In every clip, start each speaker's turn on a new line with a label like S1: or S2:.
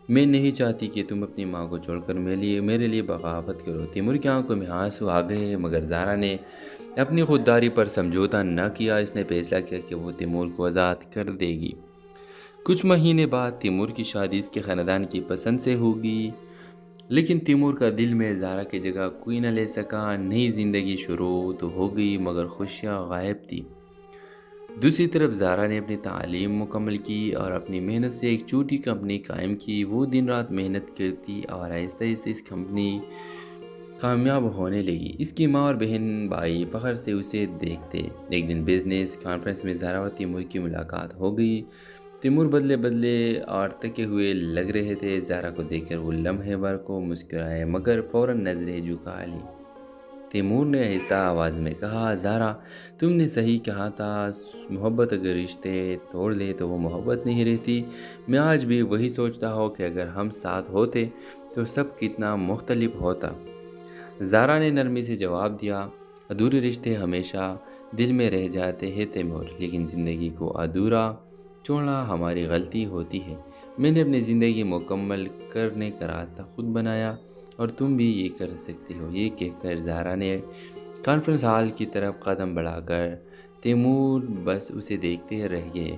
S1: میں نہیں چاہتی کہ تم اپنی ماں کو چھوڑ کر میرے لیے بغاوت کرو۔ تیمور کی آنکھوں میں آنسو آ گئے، مگر زارا نے اپنی خودداری پر سمجھوتا نہ کیا۔ اس نے فیصلہ کیا کہ وہ تیمور کو آزاد کر دے گی۔ کچھ مہینے بعد تیمور کی شادی اس کے خاندان کی پسند سے ہوگی، لیکن تیمور کا دل میں زارا کی جگہ کوئی نہ لے سکا۔ نئی زندگی شروع تو ہو گئی، مگر خوشیاں غائب تھی۔ دوسری طرف زارا نے اپنی تعلیم مکمل کی اور اپنی محنت سے ایک چھوٹی کمپنی قائم کی۔ وہ دن رات محنت کرتی اور آہستہ آہستہ اس کمپنی کامیاب ہونے لگی۔ اس کی ماں اور بہن بھائی فخر سے اسے دیکھتے۔ ایک دن بزنس کانفرنس میں زارا اور تیمور کی ملاقات ہو گئی۔ تیمور بدلے بدلے اور تھکے ہوئے لگ رہے تھے۔ زارا کو دیکھ کر وہ لمحے بھر کو مسکرائے، مگر فوراً نظریں جھکا لی۔ تیمور نے آہستہ آواز میں کہا، زارا، تم نے صحیح کہا تھا، محبت اگر رشتے توڑ دے تو وہ محبت نہیں رہتی۔ میں آج بھی وہی سوچتا ہوں کہ اگر ہم ساتھ ہوتے تو سب کتنا مختلف ہوتا۔ زارا نے نرمی سے جواب دیا، ادھورے رشتے ہمیشہ دل میں رہ جاتے ہیں تیمور، لیکن زندگی کو ادھورا چھوڑنا ہماری غلطی ہوتی ہے۔ میں نے اپنی زندگی مکمل کرنے کا راستہ خود بنایا اور تم بھی یہ کر سکتے ہو۔ یہ کہہ کر زارا نے کانفرنس ہال کی طرف قدم بڑھا کر تیمور بس اسے دیکھتے رہ گئے۔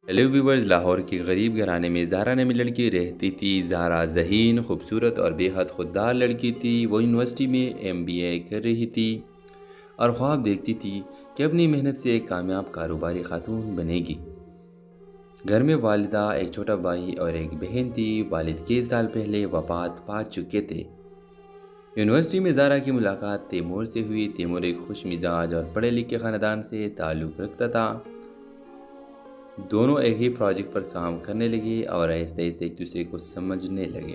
S1: ہیلو ویورز، لاہور کے غریب گھرانے میں زارا نامی لڑکی رہتی تھی۔ زارا ذہین، خوبصورت اور بے حد خوددار لڑکی تھی۔ وہ یونیورسٹی میں MBA کر رہی تھی اور خواب دیکھتی تھی کہ اپنی محنت سے ایک کامیاب کاروباری خاتون بنے گی۔ گھر میں والدہ، ایک چھوٹا بھائی اور ایک بہن تھی۔ والد 6 سال پہلے وفات پا چکے تھے۔ یونیورسٹی میں زارا کی ملاقات تیمور سے ہوئی۔ تیمور ایک خوش مزاج اور پڑھے لکھے خاندان سے تعلق رکھتا تھا۔ دونوں ایک ہی پروجیکٹ پر کام کرنے لگے اور آہستہ آہستہ ایک دوسرے کو سمجھنے لگے۔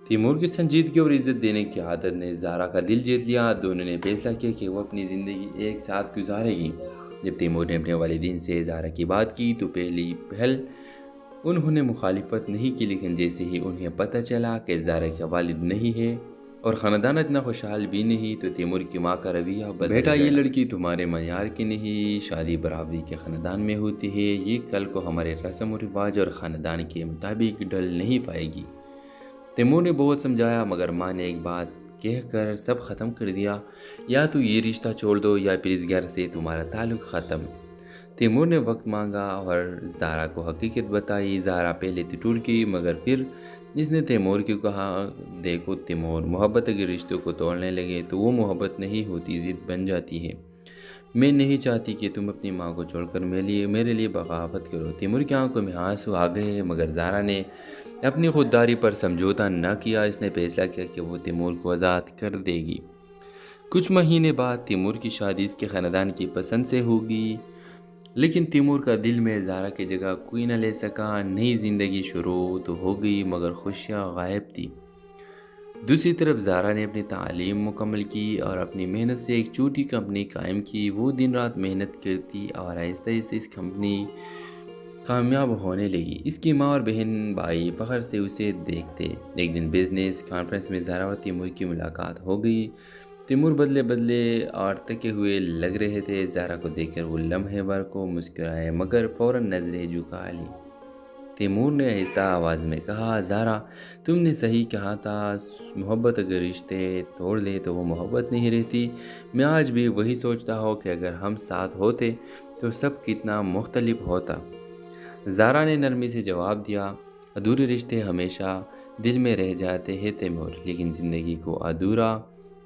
S1: تیمور کی سنجیدگی اور عزت دینے کی عادت نے زارا کا دل جیت لیا۔ دونوں نے فیصلہ کیا کہ وہ اپنی زندگی ایک ساتھ گزارے گی۔ جب تیمور نے اپنے والدین سے زارا کی بات کی تو پہلی پہل انہوں نے مخالفت نہیں کی، لیکن جیسے ہی انہیں پتہ چلا کہ زارا کا والد نہیں ہے اور خاندان اتنا خوشحال بھی نہیں، تو تیمور کی ماں کا رویہ بدل گیا۔ بیٹا، یہ لڑکی تمہارے معیار کی نہیں، شادی برابری کے خاندان میں ہوتی ہے، یہ کل کو ہمارے رسم و رواج اور خاندان کے مطابق ڈھل نہیں پائے گی۔ تیمور نے بہت سمجھایا، مگر ماں نے ایک بات کہہ کر سب ختم کر دیا، یا تو یہ رشتہ چھوڑ دو یا پھر اس گھر سے تمہارا تعلق ختم۔ تیمور نے وقت مانگا اور زارا کو حقیقت بتائی۔ زارا پہلے تو ٹوٹ گئی، مگر پھر اس نے تیمور کو کہا، دیکھو تیمور، محبت اگر رشتوں کو توڑنے لگے تو وہ محبت نہیں ہوتی، ضد بن جاتی ہے۔ میں نہیں چاہتی کہ تم اپنی ماں کو چھوڑ کر میرے لیے بغاوت کرو۔ تیمور کی آنکھوں میں آنسو آ گئے، مگر زارا نے اپنی خودداری پر سمجھوتا نہ کیا۔ اس نے فیصلہ کیا کہ وہ تیمور کو آزاد کر دے گی۔ کچھ مہینے بعد تیمور کی شادی اس کے خاندان کی پسند سے ہوگی، لیکن تیمور کا دل میں زارا کی جگہ کوئی نہ لے سکا۔ نئی زندگی شروع تو ہو گئی، مگر خوشیاں غائب تھی۔ دوسری طرف زارا نے اپنی تعلیم مکمل کی اور اپنی محنت سے ایک چھوٹی کمپنی قائم کی۔ وہ دن رات محنت کرتی اور آہستہ آہستہ اس کمپنی کامیاب ہونے لگی۔ اس کی ماں اور بہن بھائی فخر سے اسے دیکھتے۔ ایک دن بزنس کانفرنس میں زارا اور تیمور کی ملاقات ہو گئی۔ تیمور بدلے بدلے اور تھکے ہوئے لگ رہے تھے۔ زارا کو دیکھ کر وہ لمحے بھر کو مسکرائے، مگر فوراً نظریں جھکا لی۔ تیمور نے آہستہ آواز میں کہا، زارا، تم نے صحیح کہا تھا، محبت اگر رشتے توڑ دے تو وہ محبت نہیں رہتی۔ میں آج بھی وہی سوچتا ہوں کہ اگر ہم ساتھ ہوتے تو سب کتنا مختلف ہوتا۔ زارا نے نرمی سے جواب دیا، ادھورے رشتے ہمیشہ دل میں رہ جاتے ہیں تیمور، لیکن زندگی کو ادھورا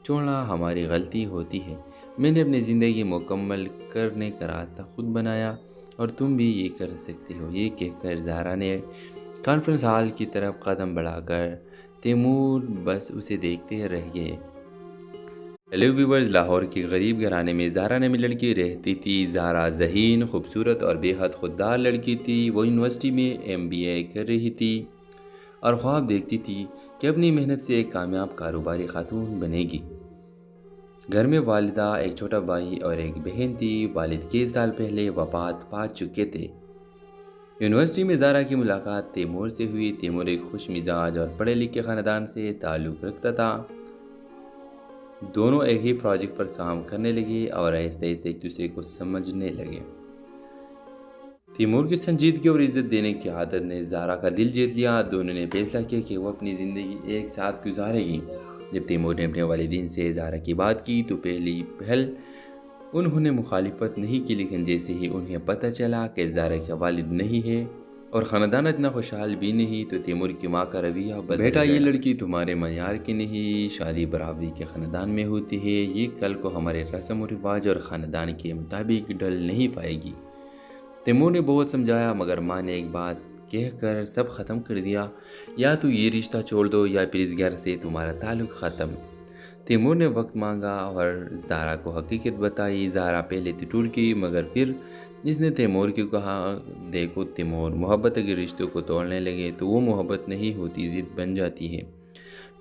S1: چھوڑنا ہماری غلطی ہوتی ہے۔ میں نے اپنی زندگی مکمل کرنے کا راستہ خود بنایا اور تم بھی یہ کر سکتے ہو۔ یہ کہہ کر زارا نے کانفرنس ہال کی طرف قدم بڑھا کر تیمور بس اسے دیکھتے رہ گئے۔ ہیلو ویورز، لاہور کے غریب گھرانے میں زارا نامی لڑکی رہتی تھی۔ زارا ذہین، خوبصورت اور بے حد خوددار لڑکی تھی۔ وہ یونیورسٹی میں MBA کر رہی تھی اور خواب دیکھتی تھی کہ اپنی محنت سے ایک کامیاب کاروباری خاتون بنے گی۔ گھر میں والدہ، ایک چھوٹا بھائی اور ایک بہن تھی۔ والد 6 سال پہلے وفات پا چکے تھے۔ یونیورسٹی میں زارا کی ملاقات تیمور سے ہوئی۔ تیمور ایک خوش مزاج اور پڑھے لکھے خاندان سے تعلق رکھتا تھا۔ دونوں ایک ہی پروجیکٹ پر کام کرنے لگے اور آہستہ آہستہ ایک دوسرے کو سمجھنے لگے۔ تیمور کی سنجیدگی اور عزت دینے کی عادت نے زہرا کا دل جیت لیا۔ دونوں نے فیصلہ کیا کہ وہ اپنی زندگی ایک ساتھ گزارے گی۔ جب تیمور نے اپنے والدین سے زہرا کی بات کی تو پہلی پہل انہوں نے مخالفت نہیں کی، لیکن جیسے ہی انہیں پتہ چلا کہ زہرا کا والد نہیں ہے اور خاندان اتنا خوشحال بھی نہیں تو تیمور کی ماں کا رویہ بدل گیا۔ بیٹا، یہ لڑکی تمہارے معیار کی نہیں، شادی برابری کے خاندان میں ہوتی ہے، یہ کل کو ہمارے رسم و رواج اور خاندان کے مطابق ڈھل نہیں پائے گی۔ تیمور نے بہت سمجھایا مگر ماں نے ایک بات کہہ کر سب ختم کر دیا، یا تو یہ رشتہ چھوڑ دو یا پھر اس گھر سے تمہارا تعلق ختم۔ تیمور نے وقت مانگا اور زہرا کو حقیقت بتائی۔ زہرا پہلے تو ٹوٹ گئی مگر پھر اس نے تیمور کو کہا، دیکھو تیمور، محبت اگر رشتوں کو توڑنے لگے تو وہ محبت نہیں ہوتی، ضد بن جاتی ہے۔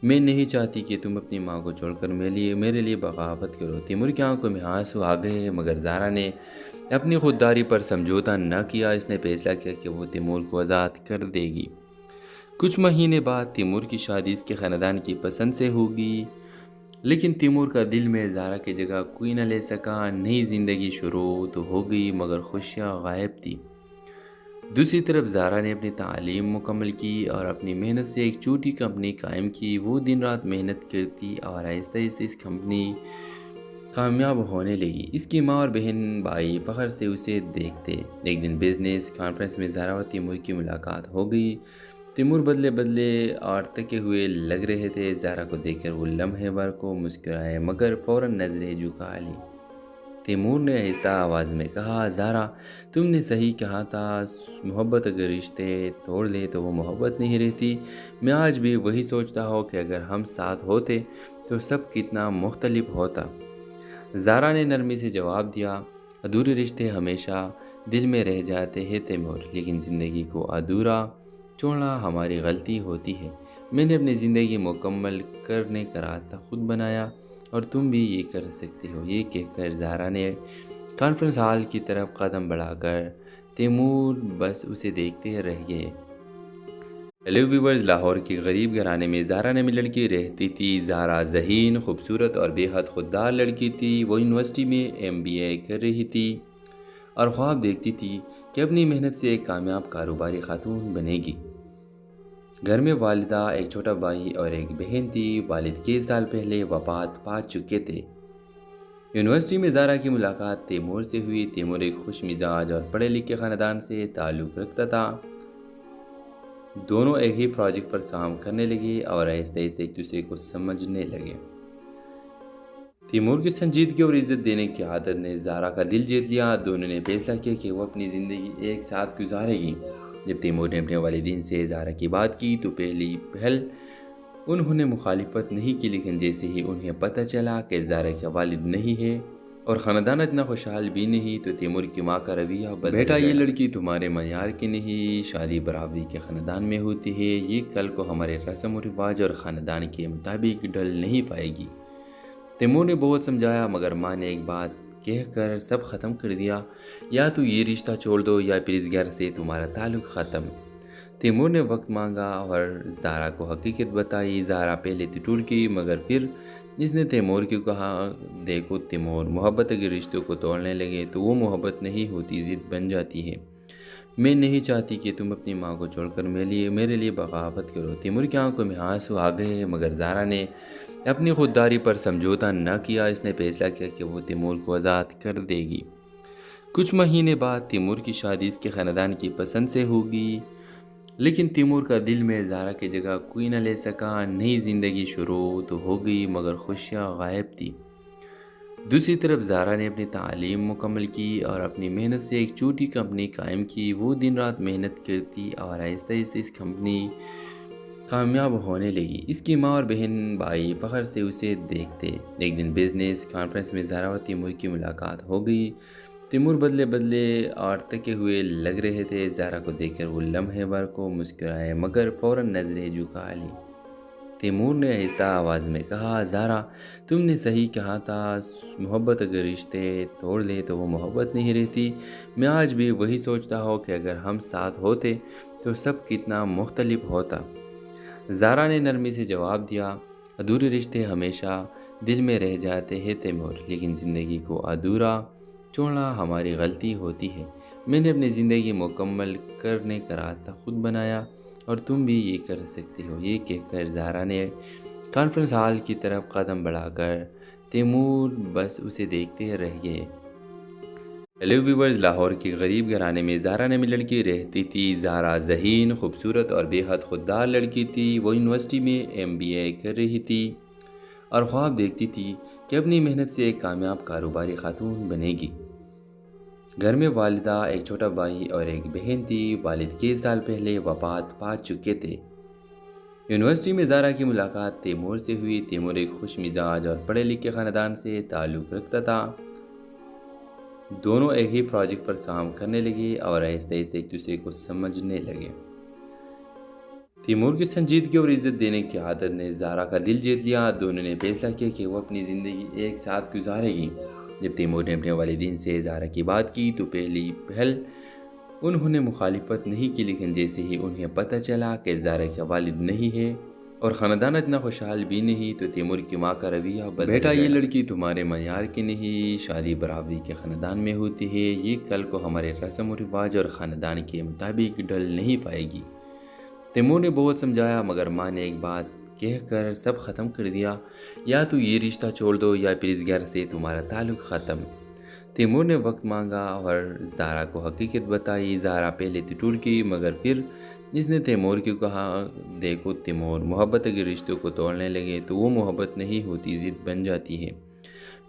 S1: میں نہیں چاہتی کہ تم اپنی ماں کو چھوڑ کر میرے لیے بغاوت کرو۔ تیمور کی آنکھوں میں آنسو آ گئے مگر زہرا نے اپنی خودداری پر سمجھوتا نہ کیا۔ اس نے فیصلہ کیا کہ وہ تیمور کو آزاد کر دے گی۔ کچھ مہینے بعد تیمور کی شادی اس کے خاندان کی پسند سے ہوگی، لیکن تیمور کا دل میں زہرا کی جگہ کوئی نہ لے سکا۔ نئی زندگی شروع تو ہو گئی مگر خوشیاں غائب تھی۔ دوسری طرف زہرا نے اپنی تعلیم مکمل کی اور اپنی محنت سے ایک چھوٹی کمپنی قائم کی۔ وہ دن رات محنت کرتی اور آہستہ آہستہ اس کمپنی کامیاب ہونے لگی۔ اس کی ماں اور بہن بھائی فخر سے اسے دیکھتے۔ ایک دن بزنس کانفرنس میں زہرا اور تیمور کی ملاقات ہو گئی۔ تیمور بدلے اور تھکے ہوئے لگ رہے تھے۔ زہرا کو دیکھ کر وہ لمحے بھر کو مسکرائے مگر فوراً نظریں جھکا لی۔ تیمور نے آہستہ آواز میں کہا، زہرا، تم نے صحیح کہا تھا، محبت اگر رشتے توڑ دے تو وہ محبت نہیں رہتی۔ میں آج بھی وہی سوچتا ہوں کہ اگر ہم ساتھ ہوتے تو سب کتنا مختلف ہوتا۔ زہرا نے نرمی سے جواب دیا، ادھورے رشتے ہمیشہ دل میں رہ جاتے ہیں تیمور، لیکن زندگی کو ادھورا چھوڑنا ہماری غلطی ہوتی ہے۔ میں نے اپنی زندگی مکمل کرنے کا راستہ خود بنایا اور تم بھی یہ کر سکتے ہو۔ یہ کہہ کر زہرا نے کانفرنس ہال کی طرف قدم بڑھا کر تیمور بس اسے دیکھتے رہ گئے۔ ہیلو ویورز، لاہور کے غریب گھرانے میں زہرا نامی لڑکی رہتی تھی۔ زہرا ذہین، خوبصورت اور بے حد خوددار لڑکی تھی۔ وہ یونیورسٹی میں MBA کر رہی تھی اور خواب دیکھتی تھی کہ اپنی محنت سے ایک کامیاب کاروباری خاتون بنے گی۔ گھر میں والدہ، ایک چھوٹا بھائی اور ایک بہن تھی۔ والد کئی سال پہلے وفات پا چکے تھے۔ یونیورسٹی میں زہرا کی ملاقات تیمور سے ہوئی۔ تیمور ایک خوش مزاج اور پڑھے لکھے خاندان سے تعلق رکھتا تھا۔ دونوں ایک ہی پروجیکٹ پر کام کرنے لگے اور آہستہ آہستہ ایک دوسرے کو سمجھنے لگے۔ تیمور کی سنجیدگی اور عزت دینے کی عادت نے زہرا کا دل جیت لیا۔ دونوں نے فیصلہ کیا کہ وہ اپنی زندگی ایک ساتھ گزارے گی۔ جب تیمور نے اپنے والدین سے زہرا کی بات کی تو پہلی پہل انہوں نے مخالفت نہیں کی، لیکن جیسے ہی انہیں پتہ چلا کہ زہرا کا والد نہیں ہے اور خاندان اتنا خوشحال بھی نہیں تو تیمور کی ماں کا رویہ بدل گیا۔ بیٹا، یہ لڑکی تمہارے معیار کی نہیں، شادی برابری کے خاندان میں ہوتی ہے، یہ کل کو ہمارے رسم و رواج اور خاندان کے مطابق ڈھل نہیں پائے گی۔ تیمور نے بہت سمجھایا مگر ماں نے ایک بات کہہ کر سب ختم کر دیا، یا تو یہ رشتہ چھوڑ دو یا پھر اس گھر سے تمہارا تعلق ختم۔ تیمور نے وقت مانگا اور زہرا کو حقیقت بتائی۔ زہرا پہلے تو ٹوٹ گئی مگر پھر اس نے تیمور کو کہا، دیکھو تیمور، محبت اگر رشتوں کو توڑنے لگے تو وہ محبت نہیں ہوتی، ضد بن جاتی ہے۔ میں نہیں چاہتی کہ تم اپنی ماں کو چھوڑ کر میرے لیے بغاوت کرو۔ تیمور کی آنکھوں میں آنسو آ گئے مگر زہرا نے اپنی خودداری پر سمجھوتا نہ کیا۔ اس نے فیصلہ کیا کہ وہ تیمور کو آزاد کر دے گی۔ کچھ مہینے بعد تیمور کی شادی اس کے خاندان کی پسند سے ہوگی، لیکن تیمور کا دل میں زہرا کی جگہ کوئی نہ لے سکا۔ نئی زندگی شروع تو ہو گئی مگر خوشیاں غائب تھی۔ دوسری طرف زہرا نے اپنی تعلیم مکمل کی اور اپنی محنت سے ایک چھوٹی کمپنی قائم کی۔ وہ دن رات محنت کرتی اور آہستہ آہستہ اس کمپنی کامیاب ہونے لگی۔ اس کی ماں اور بہن بھائی فخر سے اسے دیکھتے۔ ایک دن بزنس کانفرنس میں زہرا اور تیمور کی ملاقات ہو گئی۔ تیمور بدلے اور تھکے ہوئے لگ رہے تھے۔ زہرا کو دیکھ کر وہ لمحے بھر کو مسکرائے مگر فوراً نظریں جھکا لی۔ تیمور نے آہستہ آواز میں کہا، زہرا، تم نے صحیح کہا تھا، محبت اگر رشتے توڑ دے تو وہ محبت نہیں رہتی۔ میں آج بھی وہی سوچتا ہوں کہ اگر ہم ساتھ ہوتے تو سب کتنا مختلف ہوتا۔ زہرا نے نرمی سے جواب دیا، ادھورے رشتے ہمیشہ دل میں رہ جاتے ہیں تیمور، لیکن زندگی کو ادھورا چھوڑنا ہماری غلطی ہوتی ہے۔ میں نے اپنی زندگی مکمل کرنے کا راستہ خود بنایا اور تم بھی یہ کر سکتے ہو، یہ کہہ کر زہرا نے کانفرنس ہال کی طرف قدم بڑھا کر تیمور بس اسے دیکھتے رہ گئے۔ ہیلو ویورز، لاہور کے غریب گھرانے میں زہرا نامی لڑکی رہتی تھی۔ زہرا ذہین، خوبصورت اور بے حد خوددار لڑکی تھی۔ وہ یونیورسٹی میں MBA کر رہی تھی اور خواب دیکھتی تھی کہ اپنی محنت سے ایک کامیاب کاروباری خاتون بنے گی۔ گھر میں والدہ، ایک چھوٹا بھائی اور ایک بہن تھی۔ والد کئی سال پہلے وفات پا چکے تھے۔ یونیورسٹی میں زہرا کی ملاقات تیمور سے ہوئی۔ تیمور ایک خوش مزاج اور پڑھے لکھے خاندان سے تعلق رکھتا تھا۔ دونوں ایک ہی پروجیکٹ پر کام کرنے لگے اور آہستہ آہستہ ایک دوسرے کو سمجھنے لگے۔ تیمور کی سنجیدگی اور عزت دینے کی عادت نے زہرا کا دل جیت لیا۔ دونوں نے فیصلہ کیا کہ وہ اپنی زندگی ایک ساتھ گزارے گی۔ جب تیمور نے اپنے والدین سے زہرا کی بات کی تو پہلی پہل انہوں نے مخالفت نہیں کی، لیکن جیسے ہی انہیں پتہ چلا کہ زہرا کا والد نہیں ہے اور خاندان اتنا خوشحال بھی نہیں تو تیمور کی ماں کا رویہ بدل گیا۔ بیٹا، یہ لڑکی تمہارے معیار کی نہیں، شادی برابری کے خاندان میں ہوتی ہے، یہ کل کو ہمارے رسم و رواج اور خاندان کے مطابق ڈھل نہیں پائے گی۔ تیمور نے بہت سمجھایا مگر ماں نے ایک بات کہہ کر سب ختم کر دیا، یا تو یہ رشتہ چھوڑ دو یا پھر اس گھر سے تمہارا تعلق ختم۔ تیمور نے وقت مانگا اور زہرا کو حقیقت بتائی۔ زہرا پہلے تو ٹوٹ گئی مگر پھر اس نے تیمور کو کہا، دیکھو تیمور، محبت اگر رشتوں کو توڑنے لگے تو وہ محبت نہیں ہوتی، ضد بن جاتی ہے۔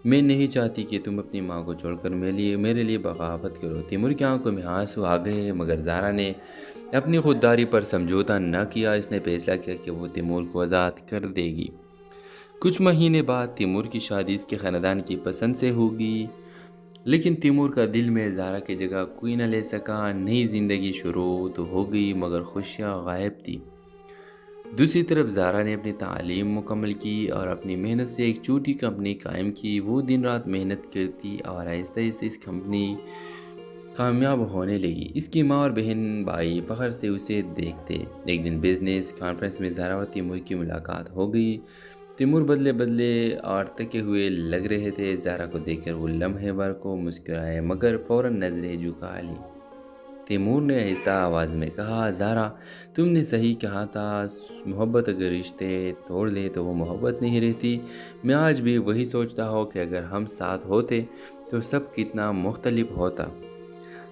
S1: میں نہیں چاہتی کہ تم اپنی ماں کو چھوڑ کر میرے لیے بغاوت کرو۔ تیمور کی آنکھوں میں آنسو آ گئے مگر زہرا نے اپنی خودداری پر سمجھوتا نہ کیا۔ اس نے فیصلہ کیا کہ وہ تیمور کو آزاد کر دے گی۔ کچھ مہینے بعد تیمور کی شادی اس کے خاندان کی پسند سے ہوگی، لیکن تیمور کا دل میں زہرا کی جگہ کوئی نہ لے سکا۔ نئی زندگی شروع تو ہو گئی مگر خوشیاں غائب تھی۔ دوسری طرف زہرا نے اپنی تعلیم مکمل کی اور اپنی محنت سے ایک چھوٹی کمپنی قائم کی۔ وہ دن رات محنت کرتی اور آہستہ آہستہ اس کمپنی کامیاب ہونے لگی۔ اس کی ماں اور بہن بھائی فخر سے اسے دیکھتے۔ ایک دن بزنس کانفرنس میں زہرا اور تیمور کی ملاقات ہو گئی۔ تیمور بدلے اور تھکے ہوئے لگ رہے تھے۔ زہرا کو دیکھ کر وہ لمحے بھر کو مسکرائے مگر فوراً نظریں جھکا لی۔ تیمور نے آہستہ آواز میں کہا، زہرا، تم نے صحیح کہا تھا، محبت اگر رشتے توڑ دے تو وہ محبت نہیں رہتی۔ میں آج بھی وہی سوچتا ہوں کہ اگر ہم ساتھ ہوتے تو سب کتنا مختلف ہوتا۔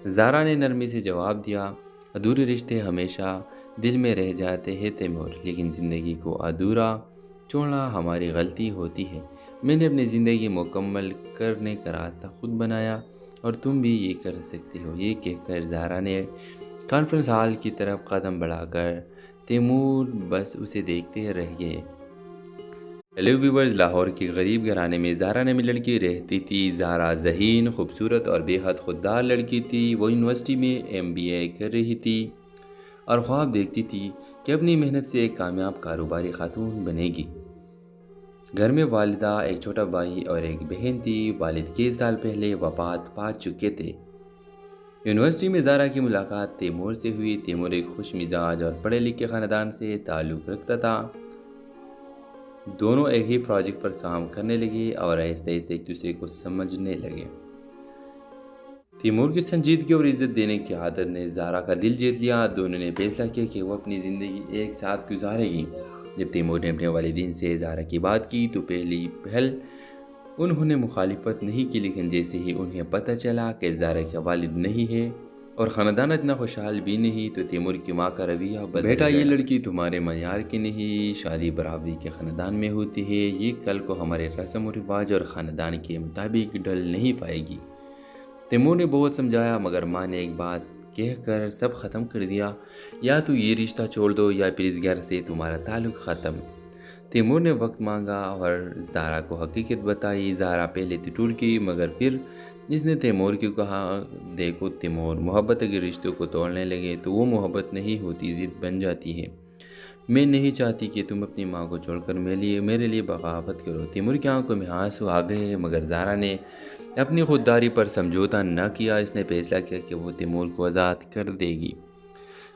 S1: زہرا نے نرمی سے جواب دیا، ادھورے رشتے ہمیشہ دل میں رہ جاتے ہیں تیمور، لیکن زندگی کو ادھورا چھوڑنا ہماری غلطی ہوتی ہے۔ میں نے اپنی زندگی مکمل کرنے کا راستہ خود بنایا اور تم بھی یہ کر سکتے ہو، یہ کہہ کر زہرا نے کانفرنس ہال کی طرف قدم بڑھا کر تیمور بس اسے دیکھتے رہ گئے۔ ہیلو ویورز، لاہور کے غریب گھرانے میں زہرا نامی لڑکی رہتی تھی۔ زہرا ذہین، خوبصورت اور بے حد خوددار لڑکی تھی۔ وہ یونیورسٹی میں MBA کر رہی تھی اور خواب دیکھتی تھی کہ اپنی محنت سے ایک کامیاب کاروباری خاتون بنے گی۔ گھر میں والدہ، ایک چھوٹا بھائی اور ایک بہن تھی۔ والد کئی سال پہلے وفات پا چکے تھے۔ یونیورسٹی میں زہرا کی ملاقات تیمور سے ہوئی۔ تیمور ایک خوش مزاج اور پڑھے لکھے خاندان سے تعلق رکھتا تھا۔ دونوں ایک ہی پروجیکٹ پر کام کرنے لگے اور آہستہ آہستہ ایک دوسرے کو سمجھنے لگے۔ تیمور کی سنجیدگی اور عزت دینے کی عادت نے زہرا کا دل جیت لیا۔ دونوں نے فیصلہ کیا کہ وہ اپنی زندگی ایک ساتھ گزارے گی۔ جب تیمور نے اپنے والدین سے زہرا کی بات کی تو پہلی پہل انہوں نے مخالفت نہیں کی، لیکن جیسے ہی انہیں پتہ چلا کہ زہرا کا والد نہیں ہے اور خاندان اتنا خوشحال بھی نہیں تو تیمور کی ماں کا رویہ بدل گیا۔ بیٹا، یہ لڑکی تمہارے معیار کی نہیں، شادی برابری کے خاندان میں ہوتی ہے، یہ کل کو ہمارے رسم و رواج اور خاندان کے مطابق ڈھل نہیں پائے گی۔ تیمور نے بہت سمجھایا مگر ماں نے ایک بات کہہ کر سب ختم کر دیا، یا تو یہ رشتہ چھوڑ دو یا پھر اس گھر سے تمہارا تعلق ختم۔ تیمور نے وقت مانگا اور زہرا کو حقیقت بتائی۔ زہرا پہلے تو ٹوٹ گئی مگر پھر اس نے تیمور کو کہا، دیکھو تیمور، محبت اگر رشتوں کو توڑنے لگے تو وہ محبت نہیں ہوتی، ضد بن جاتی ہے۔ میں نہیں چاہتی کہ تم اپنی ماں کو چھوڑ کر میرے لیے بغاوت کرو۔ تیمور کی آنکھوں میں آنسو آ گئے مگر زہرا نے اپنی خودداری پر سمجھوتا نہ کیا۔ اس نے فیصلہ کیا کہ وہ تیمور کو آزاد کر دے گی۔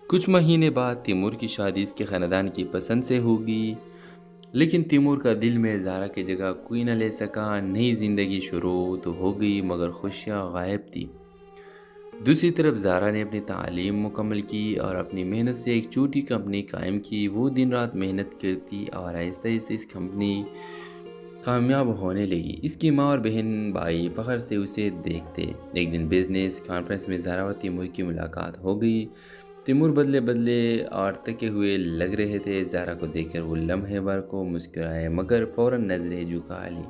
S1: کچھ مہینے بعد تیمور کی شادی اس کے خاندان کی پسند سے ہوگی، لیکن تیمور کا دل میں زہرا کی جگہ کوئی نہ لے سکا۔ نئی زندگی شروع تو ہو گئی مگر خوشیاں غائب تھی۔ دوسری طرف زارا نے اپنی تعلیم مکمل کی اور اپنی محنت سے ایک چھوٹی کمپنی قائم کی۔ وہ دن رات محنت کرتی اور آہستہ آہستہ اس کمپنی کامیاب ہونے لگی۔ اس کی ماں اور بہن بھائی فخر سے اسے دیکھتے۔ ایک دن بزنس کانفرنس میں زارا اور تیمور کی ملاقات ہو گئی۔ تیمور بدلے بدلے اور تھکے ہوئے لگ رہے تھے۔ زارا کو دیکھ کر وہ لمحے بھر کو مسکرائے مگر فوراً نظریں جھکا لی۔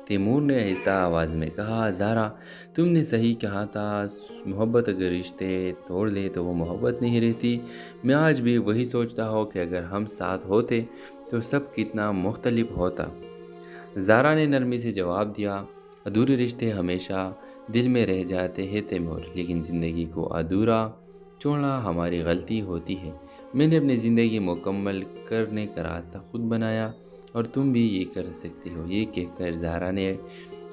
S1: تیمور نے آہستہ آواز میں کہا، زارا تم نے صحیح کہا تھا، محبت اگر رشتے توڑ دے تو وہ محبت نہیں رہتی۔ میں آج بھی وہی سوچتا ہوں کہ اگر ہم ساتھ ہوتے تو سب کتنا مختلف ہوتا۔ زارا نے نرمی سے جواب دیا، ادھورے رشتے ہمیشہ دل میں رہ جاتے ہیں تیمور، لیکن زندگی کو ادھورا چھوڑنا ہماری غلطی ہوتی ہے۔ میں نے اپنی زندگی مکمل کرنے کا راستہ خود بنایا اور تم بھی یہ کر سکتے ہو۔ یہ کہہ کر زارا نے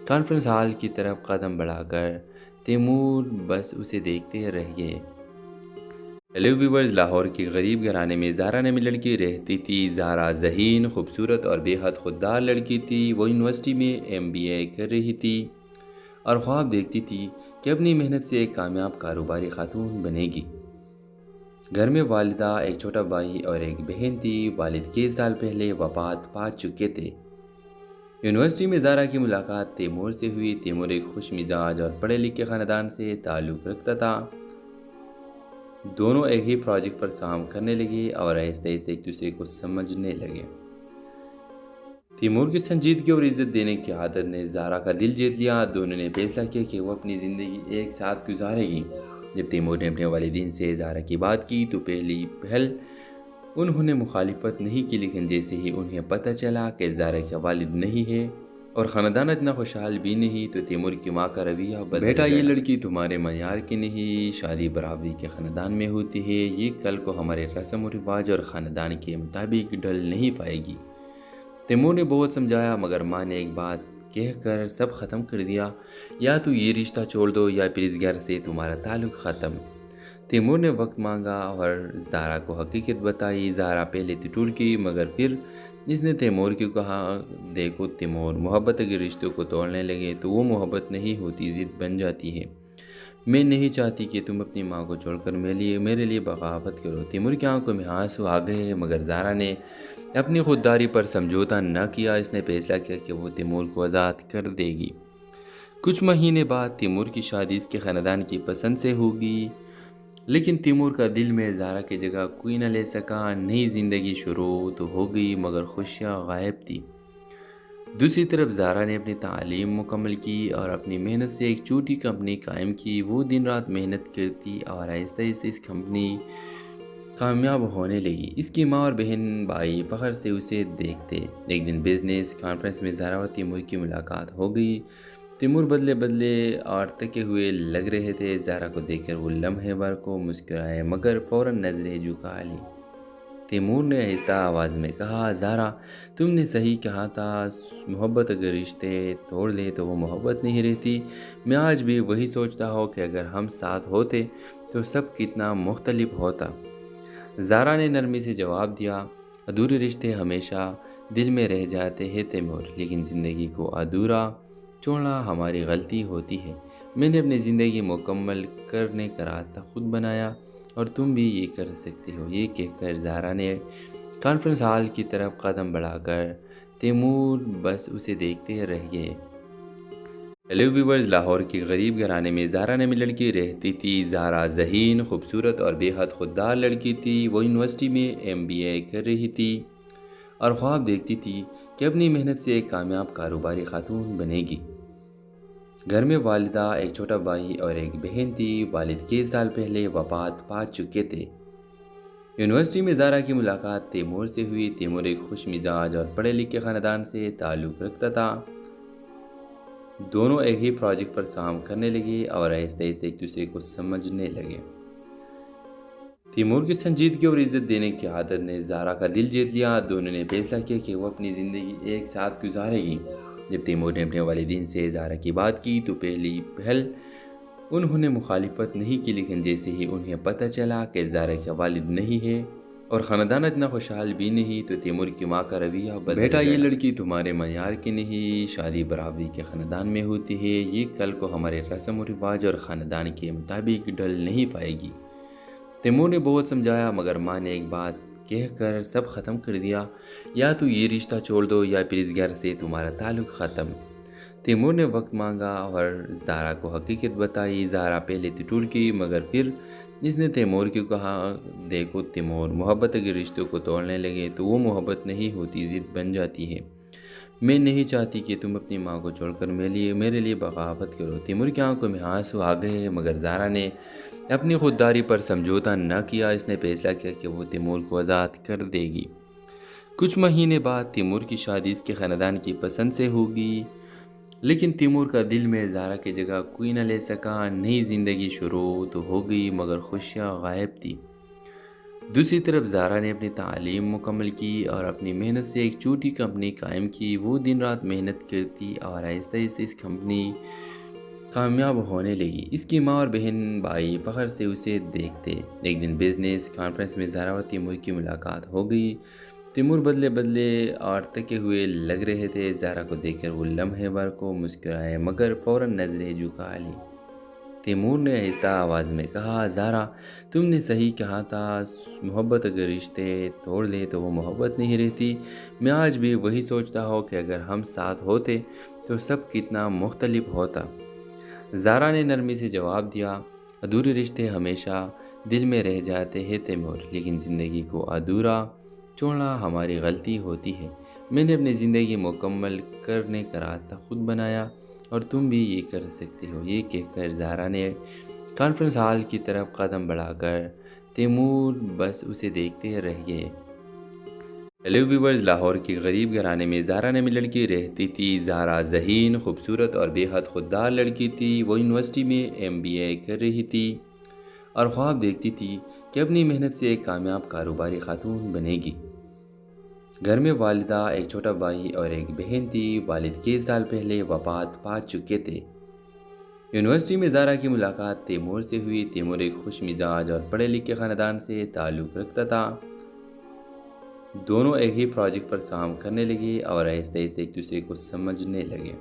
S1: کانفرنس ہال کی طرف قدم بڑھا کر تیمور بس اسے دیکھتے رہ گئے۔ ہیلو ویورز، لاہور کے غریب گھرانے میں زارا نامی لڑکی رہتی تھی۔ زارا ذہین، خوبصورت اور بے حد خوددار لڑکی تھی۔ وہ یونیورسٹی میں MBA کر رہی تھی اور خواب دیکھتی تھی کہ اپنی محنت سے ایک کامیاب کاروباری خاتون بنے گی۔ گھر میں والدہ، ایک چھوٹا بھائی اور ایک بہن تھی۔ والد 6 سال پہلے وفات پا چکے تھے۔ یونیورسٹی میں زارا کی ملاقات تیمور سے ہوئی۔ تیمور ایک خوش مزاج اور پڑھے لکھے خاندان سے تعلق رکھتا تھا۔ دونوں ایک ہی پروجیکٹ پر کام کرنے لگے اور آہستہ آہستہ ایک دوسرے کو سمجھنے لگے۔ تیمور کی سنجیدگی اور عزت دینے کی عادت نے زارا کا دل جیت لیا۔ دونوں نے فیصلہ کیا کہ وہ اپنی زندگی ایک ساتھ گزارے گی۔ جب تیمور نے اپنے والدین سے زارا کی بات کی تو پہلی پہل انہوں نے مخالفت نہیں کی، لیکن جیسے ہی انہیں پتہ چلا کہ زارا کا والد نہیں ہے اور خاندان اتنا خوشحال بھی نہیں تو تیمور کی ماں کا رویہ بدل گیا۔ بیٹا، یہ لڑکی تمہارے معیار کی نہیں، شادی برابری کے خاندان میں ہوتی ہے، یہ کل کو ہمارے رسم و رواج اور خاندان کے مطابق ڈھل نہیں پائے گی۔ تیمور نے بہت سمجھایا مگر ماں نے ایک بات کہہ کر سب ختم کر دیا، یا تو یہ رشتہ چھوڑ دو یا پھر اس گھر سے تمہارا تعلق ختم۔ تیمور نے وقت مانگا اور زارا کو حقیقت بتائی۔ زارا پہلے تو ٹوٹ گئی مگر پھر اس نے تیمور کو کہا، دیکھو تیمور، محبت اگر رشتوں کو توڑنے لگے تو وہ محبت نہیں ہوتی، ضد بن جاتی ہے۔ میں نہیں چاہتی کہ تم اپنی ماں کو چھوڑ کر میرے لیے بغاوت کرو۔ تیمور کی آنکھوں میں آنسو آ گئے مگر زارا نے اپنی خودداری پر سمجھوتا نہ کیا۔ اس نے فیصلہ کیا کہ وہ تیمور کو آزاد کر دے گی۔ کچھ مہینے بعد تیمور کی شادی اس کے خاندان کی پسند سے ہوگی، لیکن تیمور کا دل میں زارا کی جگہ کوئی نہ لے سکا۔ نئی زندگی شروع تو ہو گئی مگر خوشیاں غائب تھی۔ دوسری طرف زارا نے اپنی تعلیم مکمل کی اور اپنی محنت سے ایک چھوٹی کمپنی قائم کی۔ وہ دن رات محنت کرتی اور آہستہ آہستہ اس کمپنی کامیاب ہونے لگی۔ اس کی ماں اور بہن بھائی فخر سے اسے دیکھتے۔ ایک دن بزنس کانفرنس میں زارا اور تیمور کی ملاقات ہو گئی۔ تیمور بدلے بدلے اور تھکے ہوئے لگ رہے تھے۔ زارا کو دیکھ کر وہ لمحے بھر کو مسکرائے مگر فوراً نظریں جھکا لی۔ تیمور نے آہستہ آواز میں کہا، زارا تم نے صحیح کہا تھا، محبت اگر رشتے توڑ دے تو وہ محبت نہیں رہتی۔ میں آج بھی وہی سوچتا ہوں کہ اگر ہم ساتھ ہوتے تو سب کتنا مختلف ہوتا۔ زارا نے نرمی سے جواب دیا، ادھورے رشتے ہمیشہ دل میں رہ جاتے ہیں تیمور، لیکن زندگی کو ادھورا چھوڑنا ہماری غلطی ہوتی ہے۔ میں نے اپنی زندگی مکمل کرنے کا راستہ خود بنایا اور تم بھی یہ کر سکتے ہو۔ یہ کہہ کر زارا نے کانفرنس ہال کی طرف قدم بڑھا کر تیمور بس اسے دیکھتے رہ گئے۔ ہیلو ویورز، لاہور کے غریب گھرانے میں زارا نامی لڑکی رہتی تھی۔ زارا ذہین، خوبصورت اور بے حد خوددار لڑکی تھی۔ وہ یونیورسٹی میں MBA کر رہی تھی اور خواب دیکھتی تھی کہ اپنی محنت سے ایک کامیاب کاروباری خاتون بنے گی۔ گھر میں والدہ، ایک چھوٹا بھائی اور ایک بہن تھی۔ والد 6 سال پہلے وفات پا چکے تھے۔ یونیورسٹی میں زارا کی ملاقات تیمور سے ہوئی۔ تیمور ایک خوش مزاج اور پڑھے لکھے خاندان سے تعلق رکھتا تھا۔ دونوں ایک ہی پروجیکٹ پر کام کرنے لگے اور آہستہ آہستہ ایک دوسرے کو سمجھنے لگے۔ تیمور کی سنجیدگی اور عزت دینے کی عادت نے زارا کا دل جیت لیا۔ دونوں نے فیصلہ کیا کہ وہ اپنی زندگی ایک ساتھ گزارے گی۔ جب تیمور نے اپنے والدین سے زارا کی بات کی تو پہلی پہل انہوں نے مخالفت نہیں کی، لیکن جیسے ہی انہیں پتہ چلا کہ زارا کا والد نہیں ہے اور خاندان اتنا خوشحال بھی نہیں تو تیمور کی ماں کا رویہ بدل بیٹا یہ لڑکی تمہارے معیار کی نہیں، شادی برابری کے خاندان میں ہوتی ہے، یہ کل کو ہمارے رسم و رواج اور خاندان کے مطابق ڈھل نہیں پائے گی۔ تیمور نے بہت سمجھایا مگر ماں نے ایک بات کہہ کر سب ختم کر دیا، یا تو یہ رشتہ چھوڑ دو یا پھر اس گھر سے تمہارا تعلق ختم۔ تیمور نے وقت مانگا اور زہرا کو حقیقت بتائی۔ زہرا پہلے تو ٹوٹ گئی مگر پھر اس نے تیمور کو کہا، دیکھو تیمور، محبت اگر رشتوں کو توڑنے لگے تو وہ محبت نہیں ہوتی، ضد بن جاتی ہے۔ میں نہیں چاہتی کہ تم اپنی ماں کو چھوڑ کر میرے لیے بغاوت کرو۔ تیمور کی آنکھوں میں آنسو آ گئے مگر زہرا نے اپنی خودداری پر سمجھوتا نہ کیا۔ اس نے فیصلہ کیا کہ وہ تیمور کو آزاد کر دے گی۔ کچھ مہینے بعد تیمور کی شادی اس کے خاندان کی پسند سے ہوگی، لیکن تیمور کا دل میں زہرا کی جگہ کوئی نہ لے سکا۔ نئی زندگی شروع تو ہو گئی مگر خوشیاں غائب تھی۔ دوسری طرف زہرا نے اپنی تعلیم مکمل کی اور اپنی محنت سے ایک چھوٹی کمپنی قائم کی۔ وہ دن رات محنت کرتی اور آہستہ آہستہ اس کمپنی کامیاب ہونے لگی۔ اس کی ماں اور بہن بھائی فخر سے اسے دیکھتے۔ ایک دن بزنس کانفرنس میں زہرا اور تیمور کی ملاقات ہو گئی۔ تیمور بدلے اور تھکے ہوئے لگ رہے تھے۔ زہرا کو دیکھ کر وہ لمحے بھر کو مسکرائے مگر فوراً نظریں جھکا لی۔ تیمور نے آہستہ آواز میں کہا، زہرا تم نے صحیح کہا تھا، محبت اگر رشتے توڑ دے تو وہ محبت نہیں رہتی۔ میں آج بھی وہی سوچتا ہوں کہ اگر ہم ساتھ ہوتے تو سب کتنا مختلف ہوتا۔ زہرا نے نرمی سے جواب دیا، ادھورے رشتے ہمیشہ دل میں رہ جاتے ہیں تیمور، لیکن زندگی کو ادھورا چھوڑنا ہماری غلطی ہوتی ہے۔ میں نے اپنی زندگی مکمل کرنے کا راستہ خود بنایا اور تم بھی یہ کر سکتے ہو۔ یہ کہہ کر زہرا نے کانفرنس ہال کی طرف قدم بڑھا کر تیمور بس اسے دیکھتے رہ گئے۔ ہیلو ویورز، لاہور کے غریب گھرانے میں زہرا نامی لڑکی رہتی تھی۔ زہرا ذہین، خوبصورت اور بے حد خوددار لڑکی تھی۔ وہ یونیورسٹی میں MBA کر رہی تھی اور خواب دیکھتی تھی کہ اپنی محنت سے ایک کامیاب کاروباری خاتون بنے گی۔ گھر میں والدہ، ایک چھوٹا بھائی اور ایک بہن تھی۔ والد کئی سال پہلے وفات پا چکے تھے۔ یونیورسٹی میں زہرا کی ملاقات تیمور سے ہوئی۔ تیمور ایک خوش مزاج اور پڑھے لکھے خاندان سے تعلق رکھتا تھا۔ دونوں ایک ہی پروجیکٹ پر کام کرنے لگے اور آہستہ آہستہ ایک دوسرے کو سمجھنے لگے۔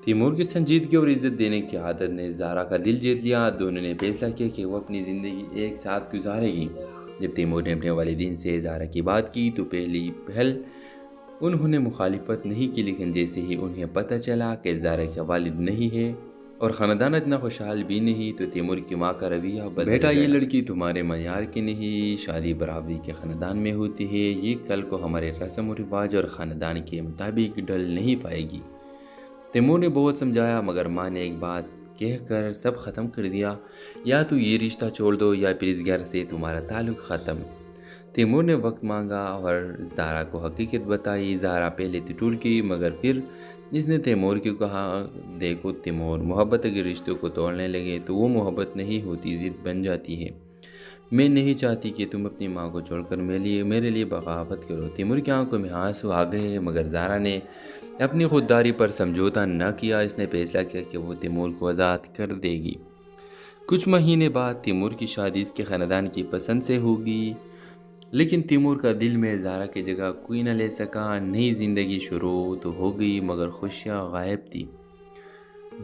S1: تیمور کی سنجیدگی اور عزت دینے کی عادت نے زہرا کا دل جیت لیا۔ دونوں نے فیصلہ کیا کہ وہ اپنی زندگی ایک ساتھ گزارے گی۔ جب تیمور نے اپنے والدین سے زہرا کی بات کی تو پہلی پہل انہوں نے مخالفت نہیں کی، لیکن جیسے ہی انہیں پتہ چلا کہ زہرا کا والد نہیں ہے اور خاندان اتنا خوشحال بھی نہیں تو تیمور کی ماں کا رویہ بدل گیا۔ بیٹا یہ لڑکی تمہارے معیار کی نہیں، شادی برابری کے خاندان میں ہوتی ہے، یہ کل کو ہمارے رسم و رواج اور خاندان کے مطابق ڈھل نہیں پائے گی۔ تیمور نے بہت سمجھایا مگر ماں نے ایک بات کہہ کر سب ختم کر دیا، یا تو یہ رشتہ چھوڑ دو یا پھر اس گھر سے تمہارا تعلق ختم۔ تیمور نے وقت مانگا اور زہرا کو حقیقت بتائی۔ زہرا پہلے تو ٹوٹ گئی مگر پھر اس نے تیمور کو کہا، دیکھو تیمور، محبت اگر رشتوں کو توڑنے لگے تو وہ محبت نہیں ہوتی، ضد بن جاتی ہے۔ میں نہیں چاہتی کہ تم اپنی ماں کو چھوڑ کر میرے لیے بغاوت کرو۔ تیمور کی آنکھوں میں آنسو آ گئے مگر زہرا نے اپنی خودداری پر سمجھوتا نہ کیا۔ اس نے فیصلہ کیا کہ وہ تیمور کو آزاد کر دے گی۔ کچھ مہینے بعد تیمور کی شادی اس کے خاندان کی پسند سے ہوگی، لیکن تیمور کا دل میں زہرا کی جگہ کوئی نہ لے سکا۔ نئی زندگی شروع تو ہو گئی مگر خوشیاں غائب تھی۔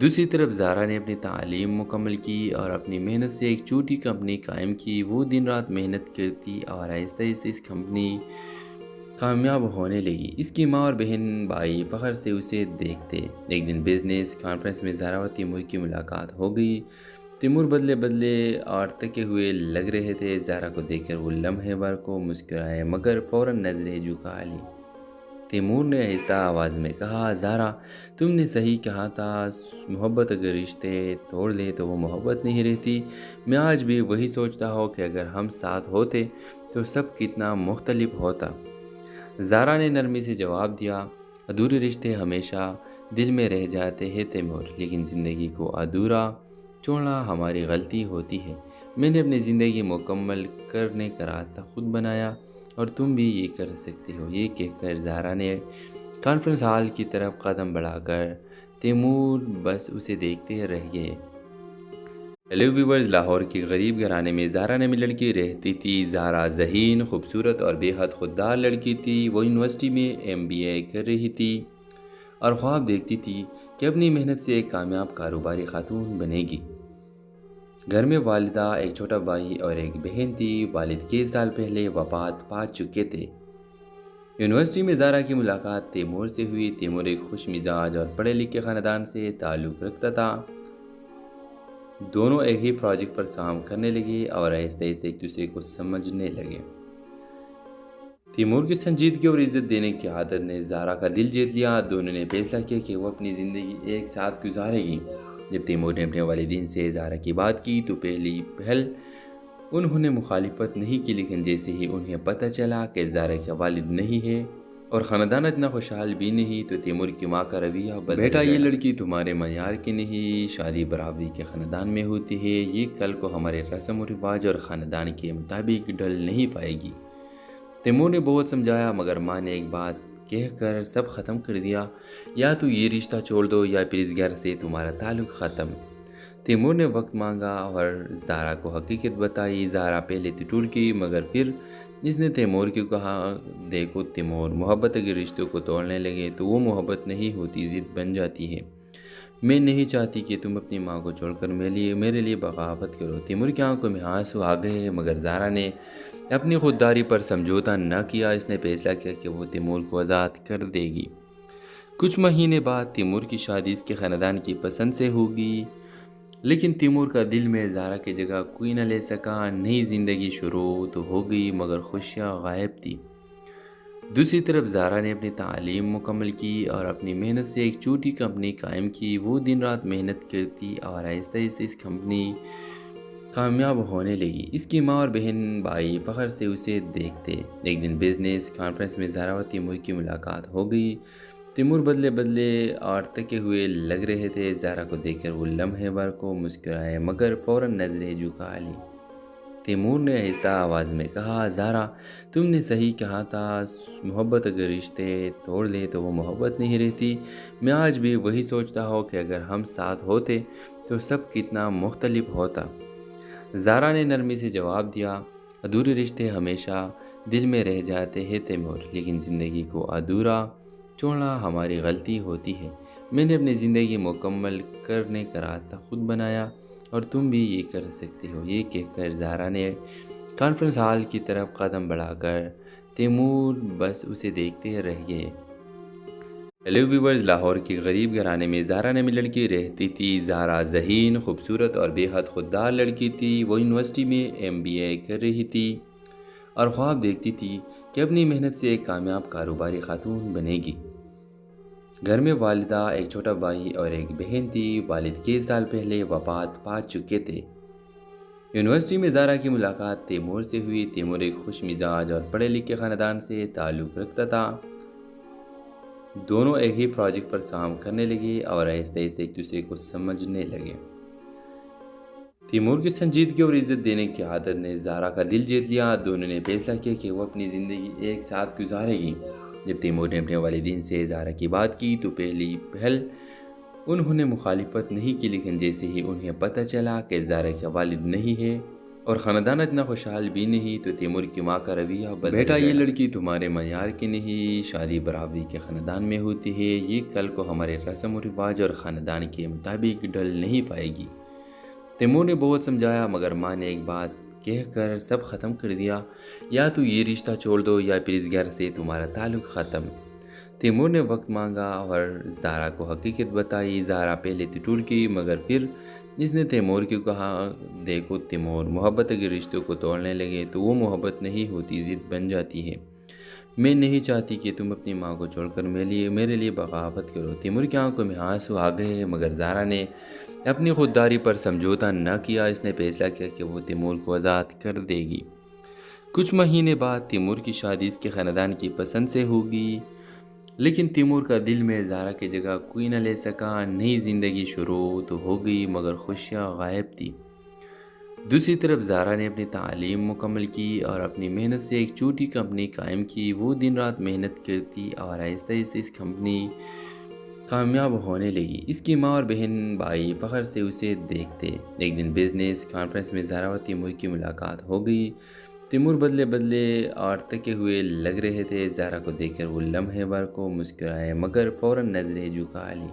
S1: دوسری طرف زہرا نے اپنی تعلیم مکمل کی اور اپنی محنت سے ایک چھوٹی کمپنی قائم کی۔ وہ دن رات محنت کرتی اور آہستہ آہستہ اس کمپنی کامیاب ہونے لگی۔ اس کی ماں اور بہن بھائی فخر سے اسے دیکھتے۔ ایک دن بزنس کانفرنس میں زہرا اور تیمور کی ملاقات ہو گئی۔ تیمور بدلے اور تھکے ہوئے لگ رہے تھے۔ زہرا کو دیکھ کر وہ لمحے بھر کو مسکرائے مگر فوراً نظریں جھکا لی۔ تیمور نے آہستہ آواز میں کہا، زہرا تم نے صحیح کہا تھا، محبت اگر رشتے توڑ دے تو وہ محبت نہیں رہتی۔ میں آج بھی وہی سوچتا ہوں کہ اگر ہم ساتھ ہوتے تو سب کتنا مختلف ہوتا۔ زہرا نے نرمی سے جواب دیا، ادھورے رشتے ہمیشہ دل میں رہ جاتے ہیں تیمور، لیکن زندگی کو ادھورا چھوڑنا ہماری غلطی ہوتی ہے۔ میں نے اپنی زندگی مکمل کرنے کا راستہ خود بنایا اور تم بھی یہ کر سکتے ہو۔ یہ کہہ کر زہرا نے کانفرنس ہال کی طرف قدم بڑھا کر تیمور بس اسے دیکھتے رہ گئے۔ ہیلو ویورز، لاہور کے غریب گھرانے میں زہرا نامی لڑکی رہتی تھی۔ زہرا ذہین، خوبصورت اور بے حد خوددار لڑکی تھی۔ وہ یونیورسٹی میں MBA کر رہی تھی اور خواب دیکھتی تھی کہ اپنی محنت سے ایک کامیاب کاروباری خاتون بنے گی۔ گھر میں والدہ، ایک چھوٹا بھائی اور ایک بہن تھی۔ والد کئی سال پہلے وفات پا چکے تھے۔ یونیورسٹی میں زہرا کی ملاقات تیمور سے ہوئی۔ تیمور ایک خوش مزاج اور پڑھے لکھے خاندان سے تعلق رکھتا تھا۔ دونوں ایک ہی پروجیکٹ پر کام کرنے لگے اور آہستہ آہستہ ایک دوسرے کو سمجھنے لگے۔ تیمور کی سنجیدگی اور عزت دینے کی عادت نے زہرا کا دل جیت لیا۔ دونوں نے فیصلہ کیا کہ وہ اپنی زندگی ایک ساتھ گزارے گی۔ جب تیمور نے اپنے والدین سے زہرا کی بات کی تو پہلی پہل انہوں نے مخالفت نہیں کی، لیکن جیسے ہی انہیں پتہ چلا کہ زہرا کا والد نہیں ہے اور خاندان اتنا خوشحال بھی نہیں تو تیمور کی ماں کا رویہ بدل گیا۔ بیٹا، یہ لڑکی تمہارے معیار کی نہیں، شادی برابری کے خاندان میں ہوتی ہے، یہ کل کو ہمارے رسم و رواج اور خاندان کے مطابق ڈھل نہیں پائے گی۔ تیمور نے بہت سمجھایا مگر ماں نے ایک بات کہہ کر سب ختم کر دیا، یا تو یہ رشتہ چھوڑ دو یا پھر اس گھر سے تمہارا تعلق ختم۔ تیمور نے وقت مانگا اور زہرا کو حقیقت بتائی۔ زہرا پہلے تو ٹوٹ گئی مگر پھر اس نے تیمور کو کہا، دیکھو تیمور، محبت اگر رشتوں کو توڑنے لگے تو وہ محبت نہیں ہوتی، ضد بن جاتی ہے۔ میں نہیں چاہتی کہ تم اپنی ماں کو چھوڑ کر میرے لیے بغاوت کرو۔ تیمور کی آنکھوں میں آنسو آ گئے مگر زہرا نے اپنی خودداری پر سمجھوتا نہ کیا۔ اس نے فیصلہ کیا کہ وہ تیمور کو آزاد کر دے گی۔ کچھ مہینے بعد تیمور کی شادی اس کے خاندان کی پسند سے ہوگی، لیکن تیمور کا دل میں زہرا کی جگہ کوئی نہ لے سکا۔ نئی زندگی شروع تو ہو گئی مگر خوشیاں غائب تھی۔ دوسری طرف زہرا نے اپنی تعلیم مکمل کی اور اپنی محنت سے ایک چھوٹی کمپنی قائم کی۔ وہ دن رات محنت کرتی اور آہستہ آہستہ اس کمپنی کامیاب ہونے لگی۔ اس کی ماں اور بہن بھائی فخر سے اسے دیکھتے۔ ایک دن بزنس کانفرنس میں زہرا اور تیمور کی ملاقات ہو گئی۔ تیمور بدلے اور تھکے ہوئے لگ رہے تھے۔ زہرا کو دیکھ کر وہ لمحے بھر کو مسکرائے مگر فوراً نظریں جھکا لی۔ تیمور نے آہستہ آواز میں کہا، زہرا، تم نے صحیح کہا تھا، محبت اگر رشتے توڑ دے تو وہ محبت نہیں رہتی۔ میں آج بھی وہی سوچتا ہوں کہ اگر ہم ساتھ ہوتے تو سب کتنا مختلف ہوتا۔ زہرا نے نرمی سے جواب دیا، ادھورے رشتے ہمیشہ دل میں رہ جاتے ہیں تیمور، لیکن زندگی کو ادھورا چھوڑنا ہماری غلطی ہوتی ہے۔ میں نے اپنی زندگی مکمل کرنے کا راستہ خود بنایا اور تم بھی یہ کر سکتے ہو۔ یہ کہہ کر زہرا نے کانفرنس ہال کی طرف قدم بڑھا کر تیمور بس اسے دیکھتے رہ گئے۔ ہیلو ویورز، لاہور کے غریب گھرانے میں زہرا نامی لڑکی رہتی تھی۔ زہرا ذہین، خوبصورت اور بے حد خوددار لڑکی تھی۔ وہ یونیورسٹی میں MBA کر رہی تھی اور خواب دیکھتی تھی کہ اپنی محنت سے ایک کامیاب کاروباری خاتون بنے گی۔ گھر میں والدہ، ایک چھوٹا بھائی اور ایک بہن تھی۔ والد کئی سال پہلے وفات پا چکے تھے۔ یونیورسٹی میں زہرا کی ملاقات تیمور سے ہوئی۔ تیمور ایک خوش مزاج اور پڑھے لکھے خاندان سے تعلق رکھتا تھا۔ دونوں ایک ہی پروجیکٹ پر کام کرنے لگے اور آہستہ آہستہ ایک دوسرے کو سمجھنے لگے۔ تیمور کی سنجیدگی اور عزت دینے کی عادت نے زہرا کا دل جیت لیا۔ دونوں نے فیصلہ کیا کہ وہ اپنی زندگی ایک ساتھ گزارے گی۔ جب تیمور نے اپنے والدین سے زہرا کی بات کی تو پہلی پہل انہوں نے مخالفت نہیں کی، لیکن جیسے ہی انہیں پتہ چلا کہ زہرا کا والد نہیں ہے اور خاندان اتنا خوشحال بھی نہیں تو تیمور کی ماں کا رویہ بدل گیا۔ بیٹا، یہ لڑکی تمہارے معیار کی نہیں، شادی برابری کے خاندان میں ہوتی ہے، یہ کل کو ہمارے رسم و رواج اور خاندان کے مطابق ڈھل نہیں پائے گی۔ تیمور نے بہت سمجھایا مگر ماں نے ایک بات کہہ کر سب ختم کر دیا، یا تو یہ رشتہ چھوڑ دو یا پھر اس گھر سے تمہارا تعلق ختم۔ تیمور نے وقت مانگا اور زہرا کو حقیقت بتائی۔ زہرا پہلے تو ٹوٹ گئی مگر پھر اس نے تیمور کو کہا، دیکھو تیمور، محبت اگر رشتوں کو توڑنے لگے تو وہ محبت نہیں ہوتی، ضد بن جاتی ہے۔ میں نہیں چاہتی کہ تم اپنی ماں کو چھوڑ کر میرے لیے بغاوت کرو۔ تیمور کی آنکھوں میں آنسو آ گئے مگر زہرا نے اپنی خودداری پر سمجھوتا نہ کیا۔ اس نے فیصلہ کیا کہ وہ تیمور کو آزاد کر دے گی۔ کچھ مہینے بعد تیمور کی شادی اس کے خاندان کی پسند سے ہوگی، لیکن تیمور کا دل میں زہرا کی جگہ کوئی نہ لے سکا۔ نئی زندگی شروع تو ہو گئی مگر خوشیاں غائب تھی۔ دوسری طرف زہرا نے اپنی تعلیم مکمل کی اور اپنی محنت سے ایک چھوٹی کمپنی قائم کی۔ وہ دن رات محنت کرتی اور آہستہ آہستہ اس کمپنی کامیاب ہونے لگی۔ اس کی ماں اور بہن بھائی فخر سے اسے دیکھتے۔ ایک دن بزنس کانفرنس میں زہرا اور تیمور کی ملاقات ہو گئی۔ تیمور بدلے بدلے اور تھکے ہوئے لگ رہے تھے۔ زہرا کو دیکھ کر وہ لمحے بھر کو مسکرائے مگر فوراً نظریں جھکا لی۔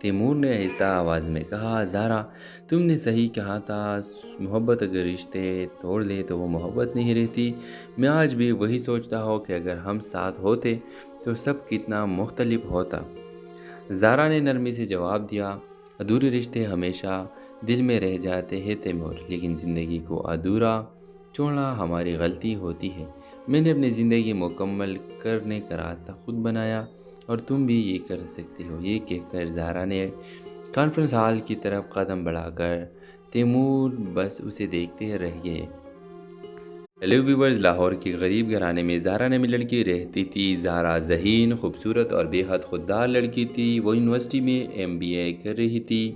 S1: تیمور نے آہستہ آواز میں کہا، زہرا تم نے صحیح کہا تھا، محبت اگر رشتے توڑ دے تو وہ محبت نہیں رہتی۔ میں آج بھی وہی سوچتا ہوں کہ اگر ہم ساتھ ہوتے تو سب کتنا مختلف ہوتا۔ زہرا نے نرمی سے جواب دیا، ادھورے رشتے ہمیشہ دل میں رہ جاتے ہیں تیمور، لیکن زندگی کو ادھورا چھوڑنا ہماری غلطی ہوتی ہے۔ میں نے اپنی زندگی مکمل کرنے کا راستہ خود بنایا اور تم بھی یہ کر سکتے ہو۔ یہ کہہ کر زہرا نے کانفرنس ہال کی طرف قدم بڑھا کر تیمور بس اسے دیکھتے رہ گئے۔ ہیلو ویورز، لاہور کے غریب گھرانے میں زہرا نامی لڑکی رہتی تھی۔ زہرا ذہین، خوبصورت اور بے حد خوددار لڑکی تھی۔ وہ یونیورسٹی میں MBA کر رہی تھی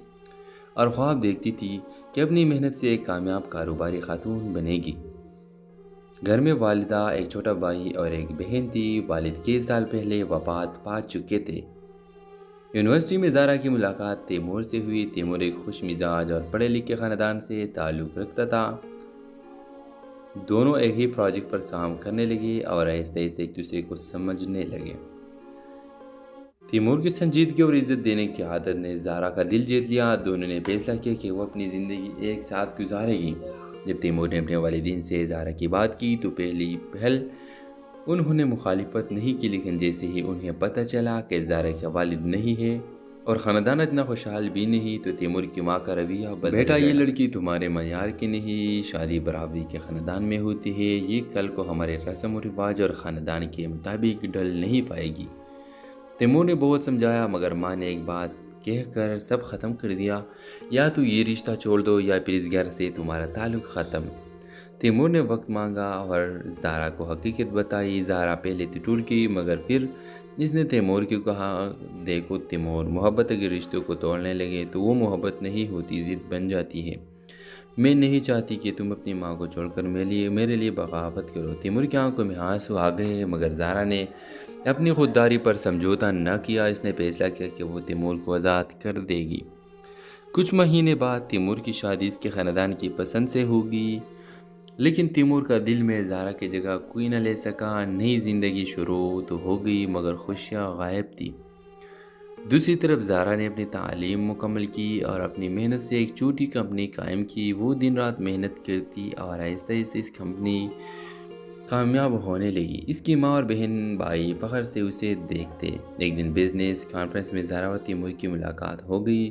S1: اور خواب دیکھتی تھی کہ اپنی محنت سے ایک کامیاب کاروباری خاتون بنے گی۔ گھر میں والدہ، ایک چھوٹا بھائی اور ایک بہن تھی۔ والد کئی سال پہلے وفات پا چکے تھے۔ یونیورسٹی میں زہرا کی ملاقات تیمور سے ہوئی۔ تیمور ایک خوش مزاج اور پڑھے لکھے خاندان سے تعلق رکھتا تھا۔ دونوں ایک ہی پروجیکٹ پر کام کرنے لگے اور آہستہ آہستہ ایک دوسرے کو سمجھنے لگے۔ تیمور کی سنجیدگی اور عزت دینے کی عادت نے زہرا کا دل جیت لیا۔ دونوں نے فیصلہ کیا کہ وہ اپنی زندگی ایک ساتھ گزارے گی۔ جب تیمور نے اپنے والدین سے زہرا کی بات کی تو پہلی پہل انہوں نے مخالفت نہیں کی، لیکن جیسے ہی انہیں پتہ چلا کہ زہرا کا والد نہیں ہے اور خاندان اتنا خوشحال بھی نہیں تو تیمور کی ماں کا رویہ بدل گیا۔ بیٹا، یہ لڑکی تمہارے معیار کی نہیں، شادی برابری کے خاندان میں ہوتی ہے، یہ کل کو ہمارے رسم و رواج اور خاندان کے مطابق ڈھل نہیں پائے گی۔ تیمور نے بہت سمجھایا مگر ماں نے ایک بات کہہ کر سب ختم کر دیا، یا تو یہ رشتہ چھوڑ دو یا پھر اس گھر سے تمہارا تعلق ختم۔ تیمور نے وقت مانگا اور زہرا کو حقیقت بتائی۔ زہرا پہلے تو ٹوٹ گئی مگر پھر اس نے تیمور کو کہا، دیکھو تیمور، محبت اگر رشتوں کو توڑنے لگے تو وہ محبت نہیں ہوتی، ضد بن جاتی ہے۔ میں نہیں چاہتی کہ تم اپنی ماں کو چھوڑ کر میرے لیے بغاوت کرو۔ تیمور کی آنکھوں میں آنسو آ گئے مگر زہرا نے اپنی خودداری پر سمجھوتا نہ کیا۔ اس نے فیصلہ کیا کہ وہ تیمور کو آزاد کر دے گی۔ کچھ مہینے بعد تیمور کی شادی اس کے خاندان کی پسند سے ہوگی، لیکن تیمور کا دل میں زہرا کی جگہ کوئی نہ لے سکا۔ نئی زندگی شروع تو ہو گئی مگر خوشیاں غائب تھی۔ دوسری طرف زہرا نے اپنی تعلیم مکمل کی اور اپنی محنت سے ایک چھوٹی کمپنی قائم کی۔ وہ دن رات محنت کرتی اور آہستہ آہستہ اس کمپنی کامیاب ہونے لگی۔ اس کی ماں اور بہن بھائی فخر سے اسے دیکھتے۔ ایک دن بزنس کانفرنس میں زہرا اور تیمور کی ملاقات ہو گئی۔